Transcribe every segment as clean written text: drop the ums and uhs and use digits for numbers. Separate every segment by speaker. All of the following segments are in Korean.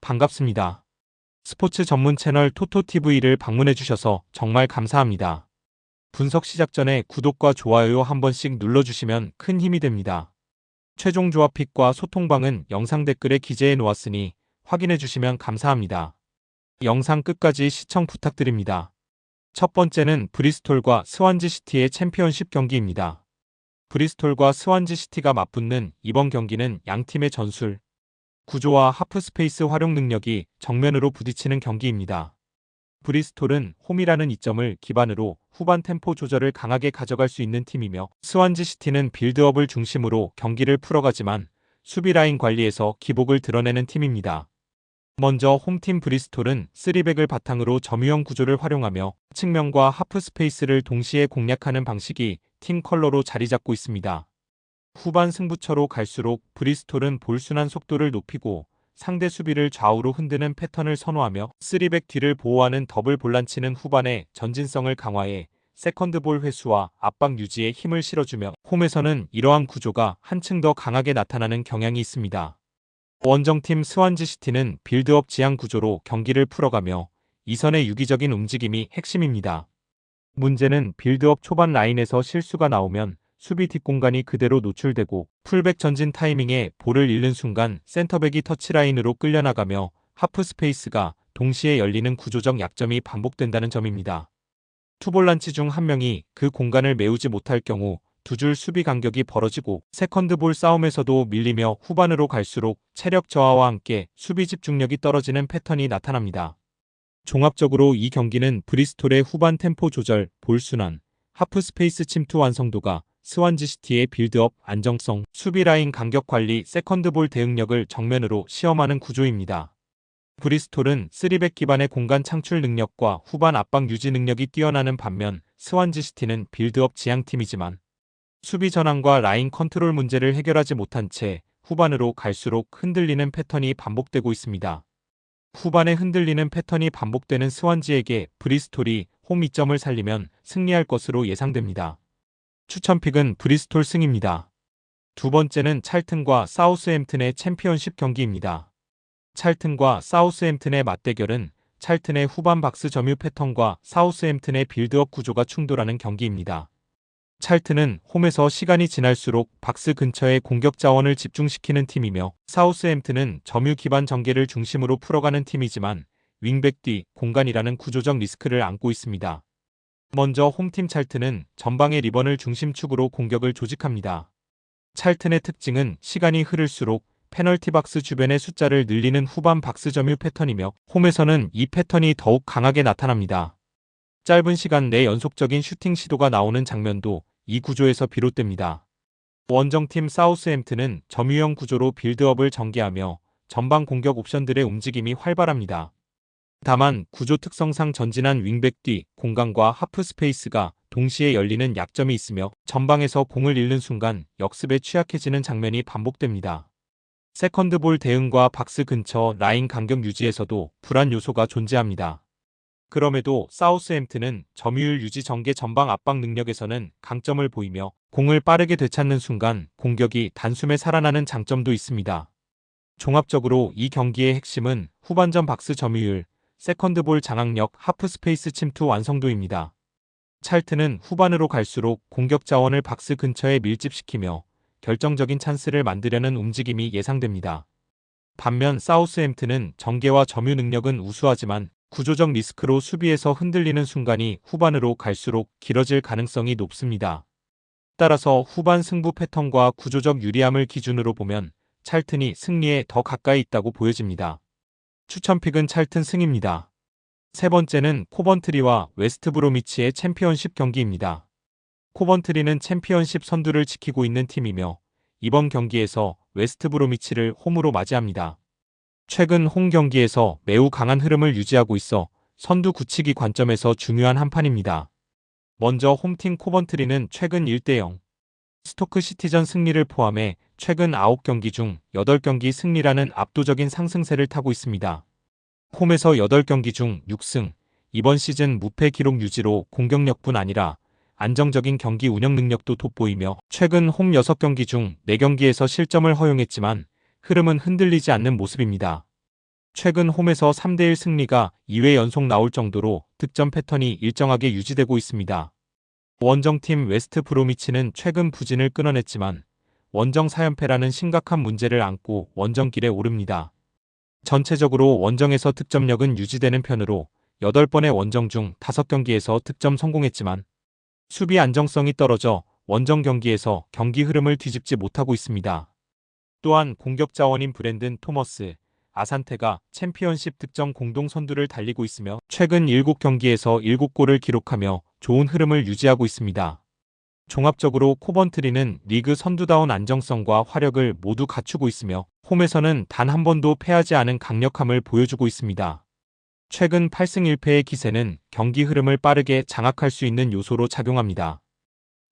Speaker 1: 반갑습니다. 스포츠 전문 채널 토토TV를 방문해주셔서 정말 감사합니다. 분석 시작 전에 구독과 좋아요 한 번씩 눌러주시면 큰 힘이 됩니다. 최종 조합 픽과 소통방은 영상 댓글에 기재해 놓았으니 확인해주시면 감사합니다. 영상 끝까지 시청 부탁드립니다. 첫 번째는 브리스톨과 스완지시티의 챔피언십 경기입니다. 브리스톨과 스완지시티가 맞붙는 이번 경기는 양팀의 전술, 구조와 하프스페이스 활용 능력이 정면으로 부딪히는 경기입니다. 브리스톨은 홈이라는 이점을 기반으로 후반 템포 조절을 강하게 가져갈 수 있는 팀이며, 스완지시티는 빌드업을 중심으로 경기를 풀어가지만 수비 라인 관리에서 기복을 드러내는 팀입니다. 먼저 홈팀 브리스톨은 3백을 바탕으로 점유형 구조를 활용하며 측면과 하프스페이스를 동시에 공략하는 방식이 팀 컬러로 자리 잡고 있습니다. 후반 승부처로 갈수록 브리스톨은 볼 순환 속도를 높이고 상대 수비를 좌우로 흔드는 패턴을 선호하며 3백 뒤를 보호하는 더블 볼란치는 후반에 전진성을 강화해 세컨드볼 회수와 압박 유지에 힘을 실어주며, 홈에서는 이러한 구조가 한층 더 강하게 나타나는 경향이 있습니다. 원정팀 스완지시티는 빌드업 지향 구조로 경기를 풀어가며 이선의 유기적인 움직임이 핵심입니다. 문제는 빌드업 초반 라인에서 실수가 나오면 수비 뒷공간이 그대로 노출되고 풀백 전진 타이밍에 볼을 잃는 순간 센터백이 터치라인으로 끌려나가며 하프스페이스가 동시에 열리는 구조적 약점이 반복된다는 점입니다. 투볼란치 중 한 명이 그 공간을 메우지 못할 경우 두 줄 수비 간격이 벌어지고 세컨드볼 싸움에서도 밀리며 후반으로 갈수록 체력 저하와 함께 수비 집중력이 떨어지는 패턴이 나타납니다. 종합적으로 이 경기는 브리스톨의 후반 템포 조절, 볼 순환, 하프스페이스 침투 완성도가 스완지시티의 빌드업, 안정성, 수비 라인 간격 관리, 세컨드볼 대응력을 정면으로 시험하는 구조입니다. 브리스톨은 3백 기반의 공간 창출 능력과 후반 압박 유지 능력이 뛰어나는 반면, 스완지시티는 빌드업 지향팀이지만 수비 전환과 라인 컨트롤 문제를 해결하지 못한 채 후반으로 갈수록 흔들리는 패턴이 반복되고 있습니다. 후반에 흔들리는 패턴이 반복되는 스완지에게 브리스톨이 홈 이점을 살리면 승리할 것으로 예상됩니다. 추천픽은 브리스톨 승입니다. 두 번째는 찰튼과 사우스햄튼의 챔피언십 경기입니다. 찰튼과 사우스햄튼의 맞대결은 찰튼의 후반 박스 점유 패턴과 사우스햄튼의 빌드업 구조가 충돌하는 경기입니다. 찰튼은 홈에서 시간이 지날수록 박스 근처에 공격 자원을 집중시키는 팀이며, 사우스햄튼은 점유 기반 전개를 중심으로 풀어가는 팀이지만 윙백 뒤 공간이라는 구조적 리스크를 안고 있습니다. 먼저 홈팀 찰튼은 전방의 리번을 중심축으로 공격을 조직합니다. 찰튼의 특징은 시간이 흐를수록 페널티 박스 주변의 숫자를 늘리는 후반 박스 점유 패턴이며, 홈에서는 이 패턴이 더욱 강하게 나타납니다. 짧은 시간 내 연속적인 슈팅 시도가 나오는 장면도 이 구조에서 비롯됩니다. 원정팀 사우스햄튼은 점유형 구조로 빌드업을 전개하며 전방 공격 옵션들의 움직임이 활발합니다. 다만 구조 특성상 전진한 윙백 뒤 공간과 하프스페이스가 동시에 열리는 약점이 있으며, 전방에서 공을 잃는 순간 역습에 취약해지는 장면이 반복됩니다. 세컨드볼 대응과 박스 근처 라인 간격 유지에서도 불안 요소가 존재합니다. 그럼에도 사우스햄튼은 점유율 유지 전개 전방 압박 능력에서는 강점을 보이며 공을 빠르게 되찾는 순간 공격이 단숨에 살아나는 장점도 있습니다. 종합적으로 이 경기의 핵심은 후반전 박스 점유율, 세컨드볼 장악력, 하프스페이스 침투 완성도입니다. 찰튼은 후반으로 갈수록 공격 자원을 박스 근처에 밀집시키며 결정적인 찬스를 만들려는 움직임이 예상됩니다. 반면 사우스햄튼은 전개와 점유 능력은 우수하지만 구조적 리스크로 수비에서 흔들리는 순간이 후반으로 갈수록 길어질 가능성이 높습니다. 따라서 후반 승부 패턴과 구조적 유리함을 기준으로 보면 찰튼이 승리에 더 가까이 있다고 보여집니다. 추천픽은 찰튼 승입니다. 세 번째는 코번트리와 웨스트브로미치의 챔피언십 경기입니다. 코번트리는 챔피언십 선두를 지키고 있는 팀이며 이번 경기에서 웨스트브로미치를 홈으로 맞이합니다. 최근 홈 경기에서 매우 강한 흐름을 유지하고 있어 선두 굳히기 관점에서 중요한 한판입니다. 먼저 홈팀 코번트리는 최근 1대0 스토크 시티전 승리를 포함해 최근 9경기 중 8경기 승리라는 압도적인 상승세를 타고 있습니다. 홈에서 8경기 중 6승, 이번 시즌 무패 기록 유지로 공격력뿐 아니라 안정적인 경기 운영 능력도 돋보이며, 최근 홈 6경기 중 4경기에서 실점을 허용했지만 흐름은 흔들리지 않는 모습입니다. 최근 홈에서 3대1 승리가 2회 연속 나올 정도로 득점 패턴이 일정하게 유지되고 있습니다. 원정팀 웨스트 브로미치는 최근 부진을 끊어냈지만 원정 4연패라는 심각한 문제를 안고 원정길에 오릅니다. 전체적으로 원정에서 득점력은 유지되는 편으로 8번의 원정 중 5경기에서 득점 성공했지만 수비 안정성이 떨어져 원정 경기에서 경기 흐름을 뒤집지 못하고 있습니다. 또한 공격 자원인 브랜든 토머스, 아산테가 챔피언십 득점 공동 선두를 달리고 있으며 최근 7경기에서 7골을 기록하며 좋은 흐름을 유지하고 있습니다. 종합적으로 코번트리는 리그 선두다운 안정성과 화력을 모두 갖추고 있으며 홈에서는 단 한 번도 패하지 않은 강력함을 보여주고 있습니다. 최근 8승 1패의 기세는 경기 흐름을 빠르게 장악할 수 있는 요소로 작용합니다.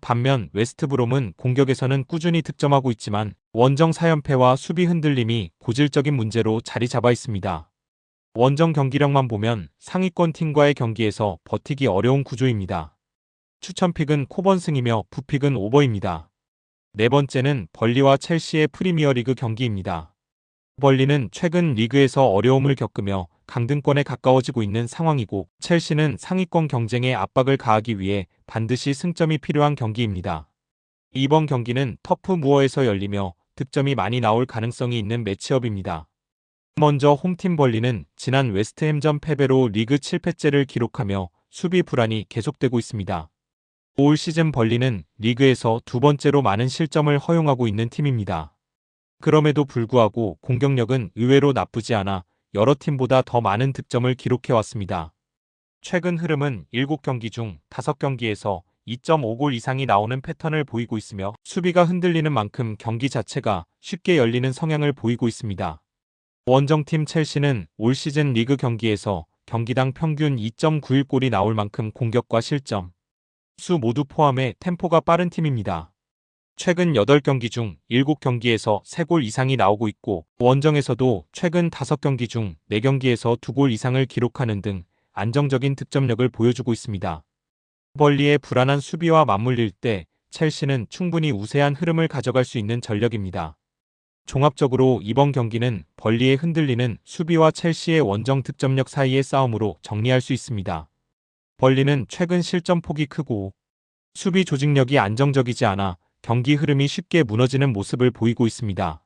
Speaker 1: 반면 웨스트브롬은 공격에서는 꾸준히 득점하고 있지만 원정 4연패와 수비 흔들림이 고질적인 문제로 자리 잡아 있습니다. 원정 경기력만 보면 상위권 팀과의 경기에서 버티기 어려운 구조입니다. 추천픽은 코번승이며 부픽은 오버입니다. 네 번째는 벌리와 첼시의 프리미어리그 경기입니다. 벌리는 최근 리그에서 어려움을 겪으며 강등권에 가까워지고 있는 상황이고 첼시는 상위권 경쟁에 압박을 가하기 위해 반드시 승점이 필요한 경기입니다. 이번 경기는 터프 무어에서 열리며 득점이 많이 나올 가능성이 있는 매치업입니다. 먼저 홈팀 벌리는 지난 웨스트햄전 패배로 리그 7패째를 기록하며 수비 불안이 계속되고 있습니다. 올 시즌 벌리는 리그에서 두 번째로 많은 실점을 허용하고 있는 팀입니다. 그럼에도 불구하고 공격력은 의외로 나쁘지 않아 여러 팀보다 더 많은 득점을 기록해왔습니다. 최근 흐름은 7경기 중 5경기에서 2.5골 이상이 나오는 패턴을 보이고 있으며 수비가 흔들리는 만큼 경기 자체가 쉽게 열리는 성향을 보이고 있습니다. 원정팀 첼시는 올 시즌 리그 경기에서 경기당 평균 2.91골이 나올 만큼 공격과 실점, 수 모두 포함해 템포가 빠른 팀입니다. 최근 8경기 중 7경기에서 3골 이상이 나오고 있고 원정에서도 최근 5경기 중 4경기에서 2골 이상을 기록하는 등 안정적인 득점력을 보여주고 있습니다. 벌리의 불안한 수비와 맞물릴 때 첼시는 충분히 우세한 흐름을 가져갈 수 있는 전력입니다. 종합적으로 이번 경기는 벌리의 흔들리는 수비와 첼시의 원정 득점력 사이의 싸움으로 정리할 수 있습니다. 벌리는 최근 실점 폭이 크고 수비 조직력이 안정적이지 않아 경기 흐름이 쉽게 무너지는 모습을 보이고 있습니다.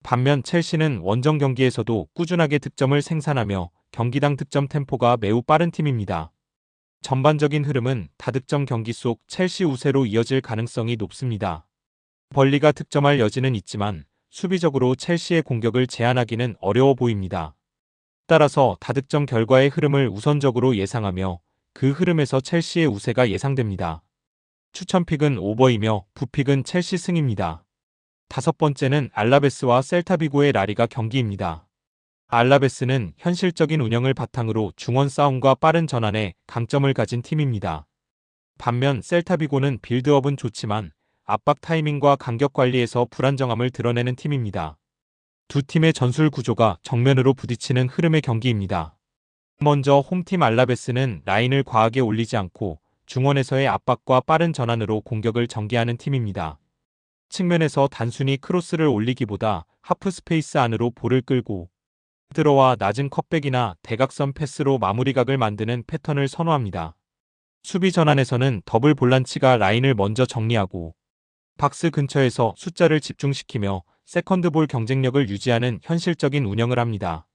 Speaker 1: 반면 첼시는 원정 경기에서도 꾸준하게 득점을 생산하며 경기당 득점 템포가 매우 빠른 팀입니다. 전반적인 흐름은 다득점 경기 속 첼시 우세로 이어질 가능성이 높습니다. 벌리가 득점할 여지는 있지만 수비적으로 첼시의 공격을 제한하기는 어려워 보입니다. 따라서 다득점 결과의 흐름을 우선적으로 예상하며 그 흐름에서 첼시의 우세가 예상됩니다. 추천픽은 오버이며 부픽은 첼시 승입니다. 다섯 번째는 알라베스와 셀타비고의 라리가 경기입니다. 알라베스는 현실적인 운영을 바탕으로 중원 싸움과 빠른 전환에 강점을 가진 팀입니다. 반면 셀타비고는 빌드업은 좋지만 압박 타이밍과 간격 관리에서 불안정함을 드러내는 팀입니다. 두 팀의 전술 구조가 정면으로 부딪히는 흐름의 경기입니다. 먼저 홈팀 알라베스는 라인을 과하게 올리지 않고 중원에서의 압박과 빠른 전환으로 공격을 전개하는 팀입니다. 측면에서 단순히 크로스를 올리기보다 하프 스페이스 안으로 볼을 끌고 들어와 낮은 컷백이나 대각선 패스로 마무리각을 만드는 패턴을 선호합니다. 수비 전환에서는 더블 볼란치가 라인을 먼저 정리하고 박스 근처에서 숫자를 집중시키며 세컨드볼 경쟁력을 유지하는 현실적인 운영을 합니다.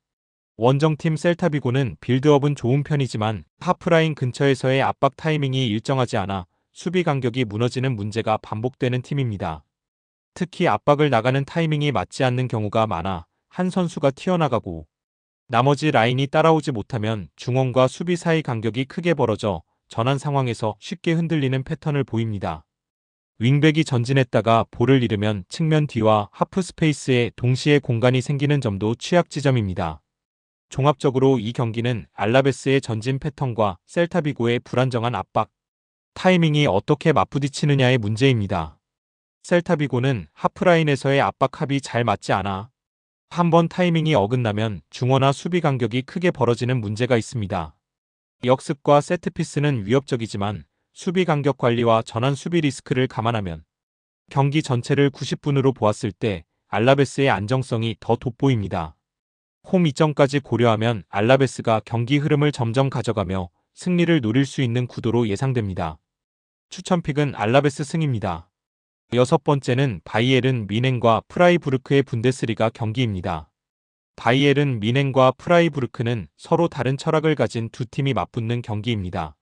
Speaker 1: 원정팀 셀타비고는 빌드업은 좋은 편이지만 하프라인 근처에서의 압박 타이밍이 일정하지 않아 수비 간격이 무너지는 문제가 반복되는 팀입니다. 특히 압박을 나가는 타이밍이 맞지 않는 경우가 많아 한 선수가 튀어나가고 나머지 라인이 따라오지 못하면 중원과 수비 사이 간격이 크게 벌어져 전환 상황에서 쉽게 흔들리는 패턴을 보입니다. 윙백이 전진했다가 볼을 잃으면 측면 뒤와 하프 스페이스에 동시에 공간이 생기는 점도 취약 지점입니다. 종합적으로 이 경기는 알라베스의 전진 패턴과 셀타비고의 불안정한 압박, 타이밍이 어떻게 맞부딪히느냐의 문제입니다. 셀타비고는 하프라인에서의 압박합이 잘 맞지 않아 한번 타이밍이 어긋나면 중원화 수비 간격이 크게 벌어지는 문제가 있습니다. 역습과 세트피스는 위협적이지만 수비 간격 관리와 전환 수비 리스크를 감안하면 경기 전체를 90분으로 보았을 때 알라베스의 안정성이 더 돋보입니다. 홈 이점까지 고려하면 알라베스가 경기 흐름을 점점 가져가며 승리를 노릴 수 있는 구도로 예상됩니다. 추천픽은 알라베스 승입니다. 여섯 번째는 바이에른 뮌헨과 프라이부르크의 분데스리가 경기입니다. 바이에른 뮌헨과 프라이부르크는 서로 다른 철학을 가진 두 팀이 맞붙는 경기입니다.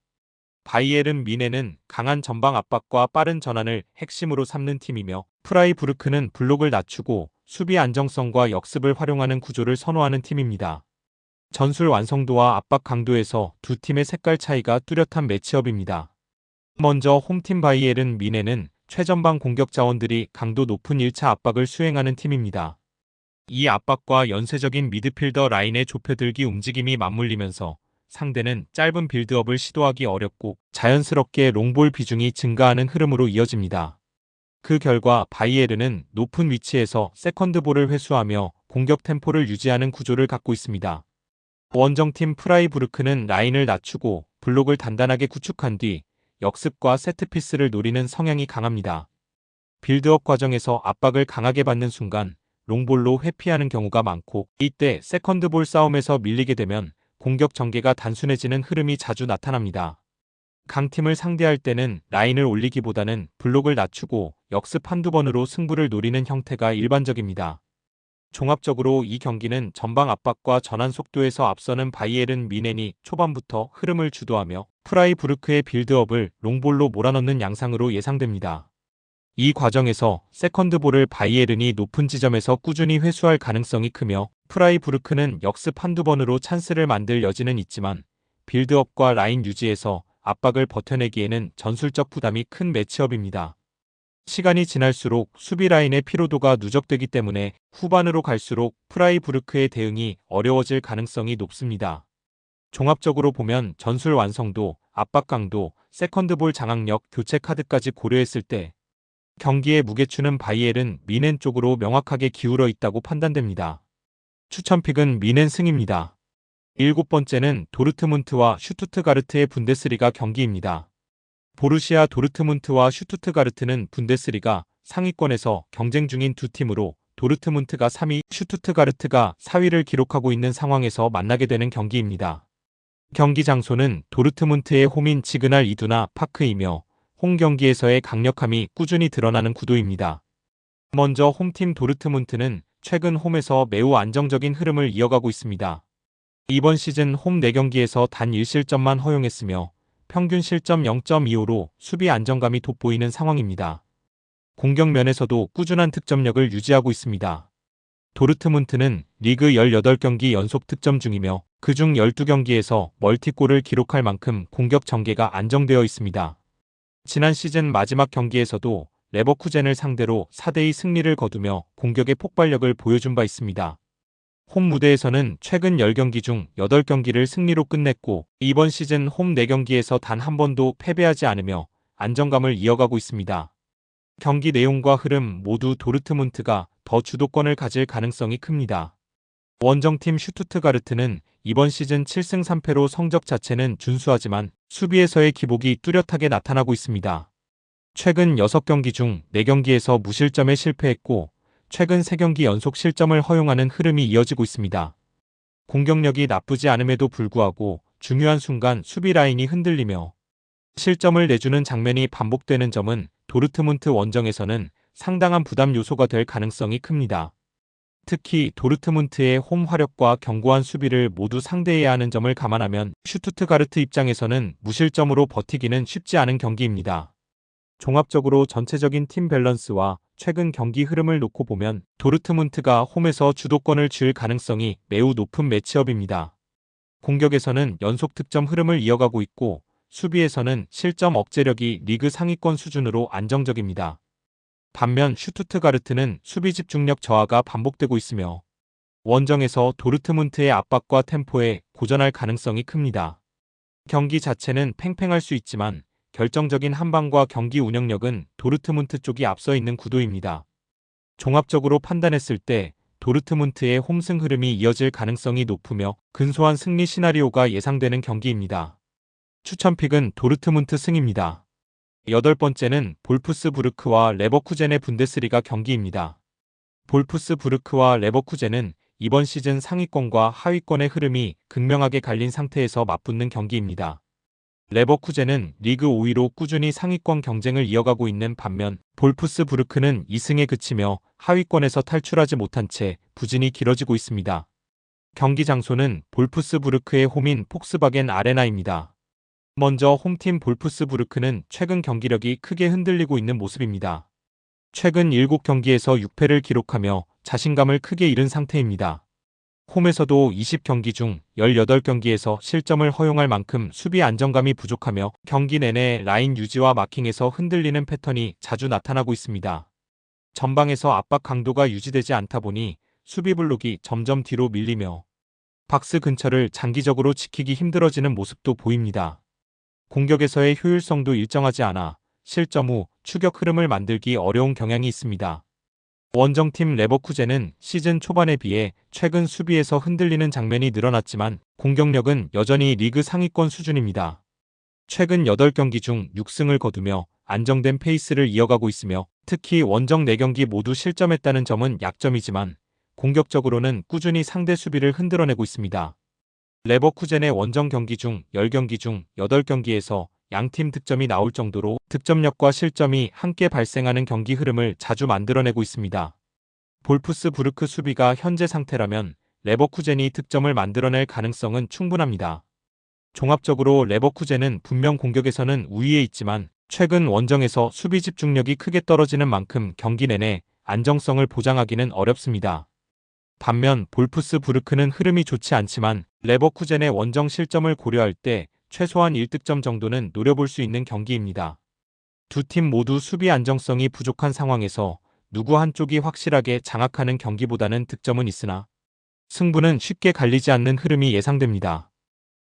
Speaker 1: 바이에른 뮌헨은 강한 전방 압박과 빠른 전환을 핵심으로 삼는 팀이며 프라이부르크는 블록을 낮추고 수비 안정성과 역습을 활용하는 구조를 선호하는 팀입니다. 전술 완성도와 압박 강도에서 두 팀의 색깔 차이가 뚜렷한 매치업입니다. 먼저 홈팀 바이에른 뮌헨은 최전방 공격 자원들이 강도 높은 1차 압박을 수행하는 팀입니다. 이 압박과 연쇄적인 미드필더 라인의 좁혀들기 움직임이 맞물리면서 상대는 짧은 빌드업을 시도하기 어렵고 자연스럽게 롱볼 비중이 증가하는 흐름으로 이어집니다. 그 결과 바이에른은 높은 위치에서 세컨드볼을 회수하며 공격 템포를 유지하는 구조를 갖고 있습니다. 원정팀 프라이부르크는 라인을 낮추고 블록을 단단하게 구축한 뒤 역습과 세트피스를 노리는 성향이 강합니다. 빌드업 과정에서 압박을 강하게 받는 순간 롱볼로 회피하는 경우가 많고 이때 세컨드볼 싸움에서 밀리게 되면 공격 전개가 단순해지는 흐름이 자주 나타납니다. 강팀을 상대할 때는 라인을 올리기보다는 블록을 낮추고 역습 한두 번으로 승부를 노리는 형태가 일반적입니다. 종합적으로 이 경기는 전방 압박과 전환 속도에서 앞서는 바이에른 뮌헨이 초반부터 흐름을 주도하며 프라이부르크의 빌드업을 롱볼로 몰아넣는 양상으로 예상됩니다. 이 과정에서 세컨드볼을 바이에른이 높은 지점에서 꾸준히 회수할 가능성이 크며 프라이부르크는 역습 한두 번으로 찬스를 만들 여지는 있지만 빌드업과 라인 유지에서 압박을 버텨내기에는 전술적 부담이 큰 매치업입니다. 시간이 지날수록 수비 라인의 피로도가 누적되기 때문에 후반으로 갈수록 프라이부르크의 대응이 어려워질 가능성이 높습니다. 종합적으로 보면 전술 완성도, 압박 강도, 세컨드볼 장악력, 교체 카드까지 고려했을 때 경기의 무게추는 바이에른 뮌헨 쪽으로 명확하게 기울어 있다고 판단됩니다. 추천픽은 뮌헨 승입니다. 일곱 번째는 도르트문트와 슈투트가르트의 분데스리가 경기입니다. 보루시아 도르트문트와 슈투트가르트는 분데스리가 상위권에서 경쟁 중인 두 팀으로 도르트문트가 3위, 슈투트가르트가 4위를 기록하고 있는 상황에서 만나게 되는 경기입니다. 경기 장소는 도르트문트의 홈인 지그날 이두나 파크이며 홈 경기에서의 강력함이 꾸준히 드러나는 구도입니다. 먼저 홈팀 도르트문트는 최근 홈에서 매우 안정적인 흐름을 이어가고 있습니다. 이번 시즌 홈 4경기에서 단 1실점만 허용했으며 평균 실점 0.25로 수비 안정감이 돋보이는 상황입니다. 공격 면에서도 꾸준한 득점력을 유지하고 있습니다. 도르트문트는 리그 18경기 연속 득점 중이며 그중 12경기에서 멀티골을 기록할 만큼 공격 전개가 안정되어 있습니다. 지난 시즌 마지막 경기에서도 레버쿠젠을 상대로 4대2 승리를 거두며 공격의 폭발력을 보여준 바 있습니다. 홈 무대에서는 최근 10경기 중 8경기를 승리로 끝냈고 이번 시즌 홈 4경기에서 단 한 번도 패배하지 않으며 안정감을 이어가고 있습니다. 경기 내용과 흐름 모두 도르트문트가 더 주도권을 가질 가능성이 큽니다. 원정팀 슈투트가르트는 이번 시즌 7승 3패로 성적 자체는 준수하지만 수비에서의 기복이 뚜렷하게 나타나고 있습니다. 최근 6경기 중 4경기에서 무실점에 실패했고 최근 3경기 연속 실점을 허용하는 흐름이 이어지고 있습니다. 공격력이 나쁘지 않음에도 불구하고 중요한 순간 수비 라인이 흔들리며 실점을 내주는 장면이 반복되는 점은 도르트문트 원정에서는 상당한 부담 요소가 될 가능성이 큽니다. 특히 도르트문트의 홈 화력과 견고한 수비를 모두 상대해야 하는 점을 감안하면 슈투트가르트 입장에서는 무실점으로 버티기는 쉽지 않은 경기입니다. 종합적으로 전체적인 팀 밸런스와 최근 경기 흐름을 놓고 보면 도르트문트가 홈에서 주도권을 쥘 가능성이 매우 높은 매치업입니다. 공격에서는 연속 득점 흐름을 이어가고 있고 수비에서는 실점 억제력이 리그 상위권 수준으로 안정적입니다. 반면 슈투트가르트는 수비 집중력 저하가 반복되고 있으며 원정에서 도르트문트의 압박과 템포에 고전할 가능성이 큽니다. 경기 자체는 팽팽할 수 있지만 결정적인 한방과 경기 운영력은 도르트문트 쪽이 앞서 있는 구도입니다. 종합적으로 판단했을 때 도르트문트의 홈승 흐름이 이어질 가능성이 높으며 근소한 승리 시나리오가 예상되는 경기입니다. 추천픽은 도르트문트 승입니다. 여덟 번째는 볼프스부르크와 레버쿠젠의 분데스리가 경기입니다. 볼프스부르크와 레버쿠젠은 이번 시즌 상위권과 하위권의 흐름이 극명하게 갈린 상태에서 맞붙는 경기입니다. 레버쿠젠은 리그 5위로 꾸준히 상위권 경쟁을 이어가고 있는 반면 볼프스부르크는 2승에 그치며 하위권에서 탈출하지 못한 채 부진이 길어지고 있습니다. 경기 장소는 볼프스부르크의 홈인 폭스바겐 아레나입니다. 먼저 홈팀 볼프스부르크는 최근 경기력이 크게 흔들리고 있는 모습입니다. 최근 7경기에서 6패를 기록하며 자신감을 크게 잃은 상태입니다. 홈에서도 20경기 중 18경기에서 실점을 허용할 만큼 수비 안정감이 부족하며 경기 내내 라인 유지와 마킹에서 흔들리는 패턴이 자주 나타나고 있습니다. 전방에서 압박 강도가 유지되지 않다 보니 수비 블록이 점점 뒤로 밀리며 박스 근처를 장기적으로 지키기 힘들어지는 모습도 보입니다. 공격에서의 효율성도 일정하지 않아 실점 후 추격 흐름을 만들기 어려운 경향이 있습니다. 원정팀 레버쿠젠은 시즌 초반에 비해 최근 수비에서 흔들리는 장면이 늘어났지만 공격력은 여전히 리그 상위권 수준입니다. 최근 8경기 중 6승을 거두며 안정된 페이스를 이어가고 있으며 특히 원정 4경기 모두 실점했다는 점은 약점이지만 공격적으로는 꾸준히 상대 수비를 흔들어내고 있습니다. 레버쿠젠의 원정 경기 중 10경기 중 8경기에서 양팀 득점이 나올 정도로 득점력과 실점이 함께 발생하는 경기 흐름을 자주 만들어내고 있습니다. 볼프스부르크 수비가 현재 상태라면 레버쿠젠이 득점을 만들어낼 가능성은 충분합니다. 종합적으로 레버쿠젠은 분명 공격에서는 우위에 있지만 최근 원정에서 수비 집중력이 크게 떨어지는 만큼 경기 내내 안정성을 보장하기는 어렵습니다. 반면 볼프스부르크는 흐름이 좋지 않지만 레버쿠젠의 원정 실점을 고려할 때 최소한 1득점 정도는 노려볼 수 있는 경기입니다. 두 팀 모두 수비 안정성이 부족한 상황에서 누구 한쪽이 확실하게 장악하는 경기보다는 득점은 있으나 승부는 쉽게 갈리지 않는 흐름이 예상됩니다.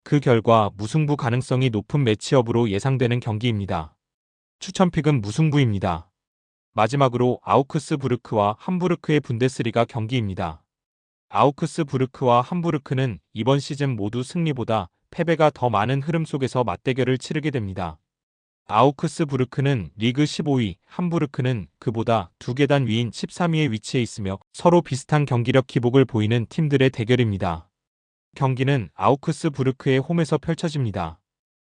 Speaker 1: 그 결과 무승부 가능성이 높은 매치업으로 예상되는 경기입니다. 추천픽은 무승부입니다. 마지막으로 아우크스부르크와 함부르크의 분데스리가 경기입니다. 아우크스부르크와 함부르크는 이번 시즌 모두 승리보다 패배가 더 많은 흐름 속에서 맞대결을 치르게 됩니다. 아우크스부르크는 리그 15위, 함부르크는 그보다 2계단 위인 13위에 위치해 있으며 서로 비슷한 경기력 기복을 보이는 팀들의 대결입니다. 경기는 아우크스부르크의 홈에서 펼쳐집니다.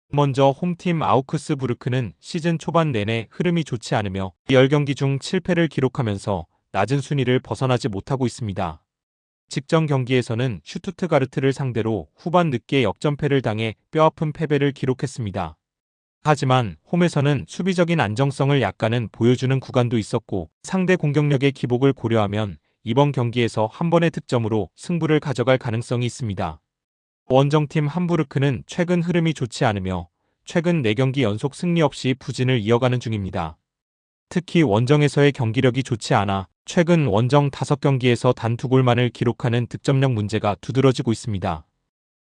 Speaker 1: 먼저 홈팀 아우크스부르크는 시즌 초반 내내 흐름이 좋지 않으며 10경기 중 7패를 기록하면서 낮은 순위를 벗어나지 못하고 있습니다. 직전 경기에서는 슈투트가르트를 상대로 후반 늦게 역전패를 당해 뼈아픈 패배를 기록했습니다. 하지만 홈에서는 수비적인 안정성을 약간은 보여주는 구간도 있었고 상대 공격력의 기복을 고려하면 이번 경기에서 한 번의 득점으로 승부를 가져갈 가능성이 있습니다. 원정팀 함부르크는 최근 흐름이 좋지 않으며 최근 4경기 연속 승리 없이 부진을 이어가는 중입니다. 특히 원정에서의 경기력이 좋지 않아 최근 원정 5경기에서 단 2골만을 기록하는 득점력 문제가 두드러지고 있습니다.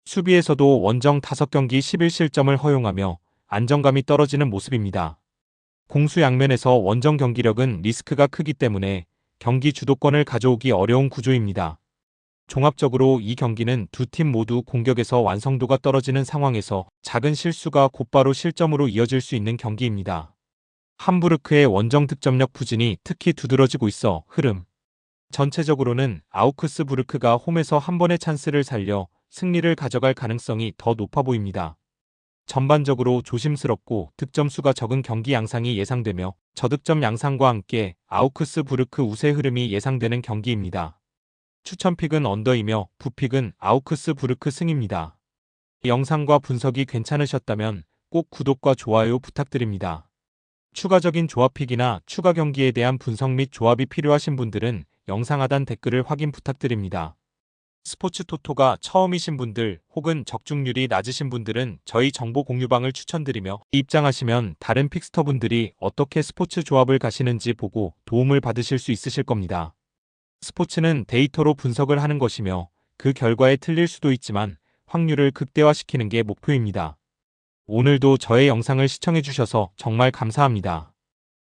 Speaker 1: 수비에서도 원정 5경기 11실점을 허용하며 안정감이 떨어지는 모습입니다. 공수 양면에서 원정 경기력은 리스크가 크기 때문에 경기 주도권을 가져오기 어려운 구조입니다. 종합적으로 이 경기는 두 팀 모두 공격에서 완성도가 떨어지는 상황에서 작은 실수가 곧바로 실점으로 이어질 수 있는 경기입니다. 함부르크의 원정 득점력 부진이 특히 두드러지고 있어 흐름 전체적으로는 아우크스부르크가 홈에서 한 번의 찬스를 살려 승리를 가져갈 가능성이 더 높아 보입니다. 전반적으로 조심스럽고 득점수가 적은 경기 양상이 예상되며 저득점 양상과 함께 아우크스부르크 우세 흐름이 예상되는 경기입니다. 추천픽은 언더이며 부픽은 아우크스부르크 승입니다. 영상과 분석이 괜찮으셨다면 꼭 구독과 좋아요 부탁드립니다. 추가적인 조합픽이나 추가 경기에 대한 분석 및 조합이 필요하신 분들은 영상 하단 댓글을 확인 부탁드립니다. 스포츠 토토가 처음이신 분들 혹은 적중률이 낮으신 분들은 저희 정보 공유방을 추천드리며 입장하시면 다른 픽스터분들이 어떻게 스포츠 조합을 가시는지 보고 도움을 받으실 수 있으실 겁니다. 스포츠는 데이터로 분석을 하는 것이며 그 결과에 틀릴 수도 있지만 확률을 극대화시키는 게 목표입니다. 오늘도 저의 영상을 시청해주셔서 정말 감사합니다.